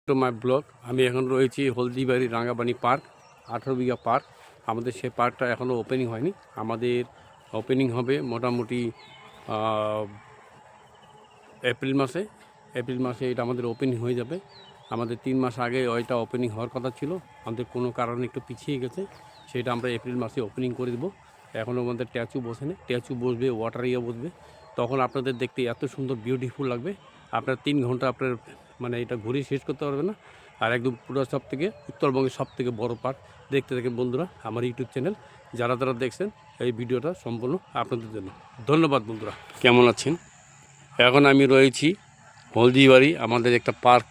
To my blog. আমি এখন রয়েছি হলদিবাড়ি রাঙ্গাবানি পার্ক, 18 বিঘা পার্ক। আমাদের সেই পার্কটা এখনও ওপেনিং হয়নি। আমাদের ওপেনিং হবে মোটামুটি এপ্রিল মাসে এটা আমাদের ওপেনিং হয়ে যাবে। আমাদের 3 মাস আগে ওইটা ওপেনিং হওয়ার কথা ছিল, আমাদের কোনো কারণে একটু পিছিয়ে গেছে। সেটা আমরা এপ্রিল মাসে ওপেনিং করে দেবো। এখনও আমাদের স্ট্যাচু বসেনি, স্ট্যাচু বসবে, ওয়াটার ইয়ে বসবে। তখন আপনাদের দেখতে এত সুন্দর বিউটিফুল লাগবে, আপনার 3 ঘন্টা আপনার মানে এটা ঘুরে শেষ করতে পারবে না। আর একদম পুরো সব থেকে উত্তরবঙ্গের সব থেকে বড়ো পার্ক। দেখতে থাকেন বন্ধুরা আমার ইউটিউব চ্যানেল, যারা দেখছেন এই ভিডিওটা সম্পূর্ণ আপনাদের জন্য। ধন্যবাদ বন্ধুরা। কেমন আছেন? এখন আমি রয়েছি হলদিবাড়ি, আমাদের একটা পার্ক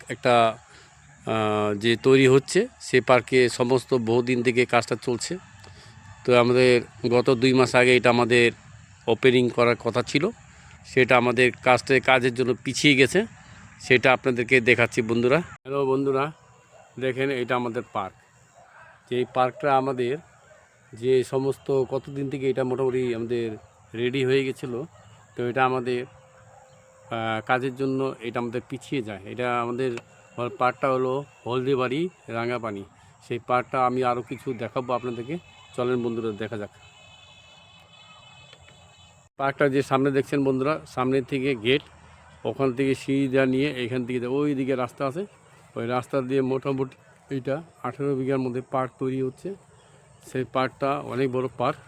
যে তৈরি হচ্ছে, সেই পার্কে সমস্ত বহুদিন থেকে কাজটা চলছে। তো আমাদের গত 2 মাস আগে এটা আমাদের ওপেনিং করার কথা ছিল, সেটা আমাদের কাজের জন্য পিছিয়ে গেছে। সেটা আপনাদেরকে দেখাচ্ছি বন্ধুরা। হ্যালো বন্ধুরা, দেখেন এটা আমাদের পার্ক। যে এই পার্কটা আমাদের যে সমস্ত কতদিন থেকে এটা মোটামুটি আমাদের রেডি হয়ে গেছিলো। তো এটা আমাদের কাজের জন্য এটা আমাদের পিছিয়ে যায়। এটা আমাদের পার্কটা হলো হলদিবাড়ি রাঙ্গাপানি। সেই পার্কটা আমি আরও কিছু দেখাবো আপনাদেরকে, চলেন বন্ধুরা দেখা যাক। পার্কটা যে সামনে দেখছেন বন্ধুরা, সামনের থেকে গেট, ওখান থেকে সিঁড়ি নিয়ে এখান থেকে ওই দিকে রাস্তা আছে, ওই রাস্তা দিয়ে মোটামুটি এইটা 18 বিঘার মধ্যে পার্ক তৈরি হচ্ছে। সেই পার্কটা অনেক বড় পার্ক।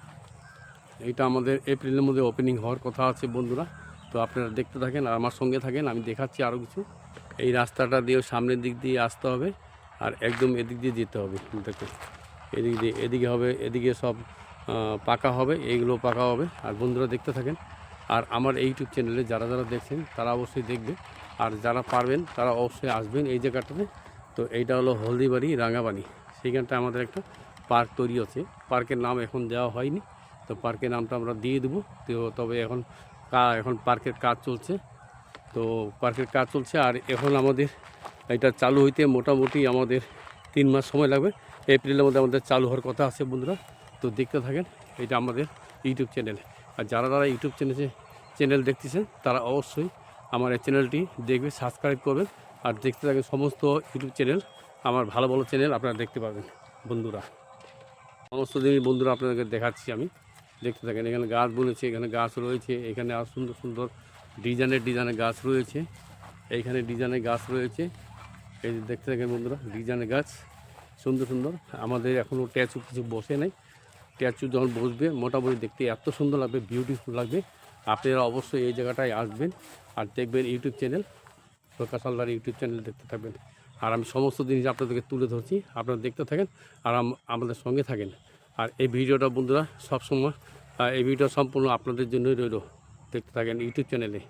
এইটা আমাদের এপ্রিলের মধ্যে ওপেনিং হওয়ার কথা আছে বন্ধুরা। তো আপনারা দেখতে থাকেন আর আমার সঙ্গে থাকেন, আমি দেখাচ্ছি আরও কিছু। এই রাস্তাটা দিয়েও সামনের দিক দিয়ে আসতে হবে, আর একদম এদিক দিয়ে যেতে হবে। দেখুন এদিক দিয়ে, এদিকে হবে, এদিকে সব পাকা হবে, এইগুলো পাকা হবে। আর বন্ধুরা দেখতে থাকেন। আর আমার ইউটিউব চ্যানেলে যারা দেখছেন তারা অবশ্যই দেখবে, আর যারা পারবেন তারা অবশ্যই আসবেন এই জায়গাটাতে। তো এইটা হলো হলদিবাড়ি রাঙ্গাবানি। সেইখানটা আমাদের একটা পার্ক তৈরি আছে। পার্কের নাম এখন দেওয়া হয়নি, তো পার্কের নামটা আমরা দিয়ে দেবো। তো তবে এখন পার্কের কাজ চলছে। তো পার্কের কাজ চলছে, আর এখন আমাদের এটা চালু হইতে মোটামুটি আমাদের 3 মাস সময় লাগবে। এপ্রিলের মধ্যে আমাদের চালু হওয়ার কথা আছে বন্ধুরা। তো দেখতে থাকেন, এটা আমাদের ইউটিউব চ্যানেল। আর যারা ইউটিউব চ্যানেল দেখতেছেন তারা অবশ্যই আমার এই চ্যানেলটি দেখবে, সাবস্ক্রাইব করবেন, আর দেখতে থাকেন সমস্ত ইউটিউব চ্যানেল, আমার ভালো ভালো চ্যানেল আপনারা দেখতে পাবেন বন্ধুরা। সমস্ত জিনিস বন্ধুরা আপনাদেরকে দেখাচ্ছি আমি, দেখতে থাকেন। এখানে গাছ বলেছে, এখানে গাছ রয়েছে, এখানে আর সুন্দর সুন্দর ডিজাইনের গাছ রয়েছে। এইখানে ডিজাইনের গাছ রয়েছে, এই যে দেখতে থাকেন বন্ধুরা, ডিজাইনের গাছ সুন্দর সুন্দর। আমাদের এখনও স্ট্যাচু কিছু বসে নেই, স্ট্যাচু যখন বসবে মোটামুটি দেখতে এত সুন্দর লাগবে, বিউটিফুল লাগবে। আপনারা অবশ্যই এই জায়গাটায় আসবেন আর দেখবেন ইউটিউব চ্যানেল, প্রকাশ হালদার ইউটিউব চ্যানেল দেখতে থাকবেন। আর আমি সমস্ত জিনিস আপনাদেরকে তুলে ধরছি, আপনারা দেখতে থাকেন আর আমাদের সঙ্গে থাকেন। আর এই ভিডিওটা বন্ধুরা সবসময়, এই ভিডিও সম্পূর্ণ আপনাদের জন্যই রইল, দেখতে থাকেন ইউটিউব চ্যানেলে।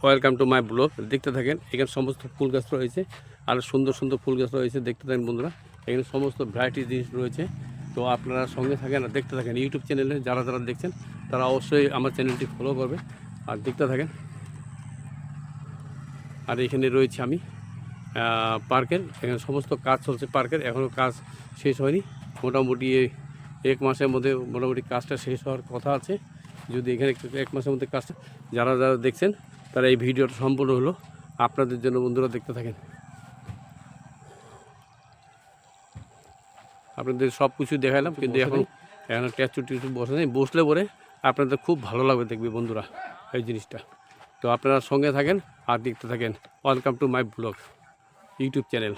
Welcome to my blog. দেখতে থাকেন, এখানে সমস্ত ফুল গাছ রয়েছে, আর সুন্দর সুন্দর ফুল গাছ রয়েছে। দেখতে থাকেন বন্ধুরা, এখানে সমস্ত ভ্যারাইটি জিনিস রয়েছে। তো আপনারা সঙ্গে থাকেন আর দেখতে থাকেন ইউটিউব চ্যানেলে। যারা দেখছেন তারা অবশ্যই আমার চ্যানেলটি ফলো করবে আর দেখতে থাকেন। আর এখানে রয়েছে আমি পার্কের, এখানে সমস্ত কাজ চলছে পার্কের, এখনও কাজ শেষ হয়নি। মোটামুটি 1 মাসের মধ্যে মোটামুটি কাজটা শেষ হওয়ার কথা আছে। যদি এখানে 1 মাসের মধ্যে কাজটা, যারা দেখছেন তারা এই ভিডিওটা সম্পূর্ণ হলো আপনাদের জন্য বন্ধুরা, দেখতে থাকেন। আপনাদের সব কিছু দেখালাম, কিন্তু এখন স্ট্যাচু বসে নেই। বসলে পরে আপনাদের খুব ভালো লাগবে দেখবে বন্ধুরা এই জিনিসটা। তো আপনারা সঙ্গে থাকেন আর দেখতে থাকেন। Welcome to my blog YouTube channel.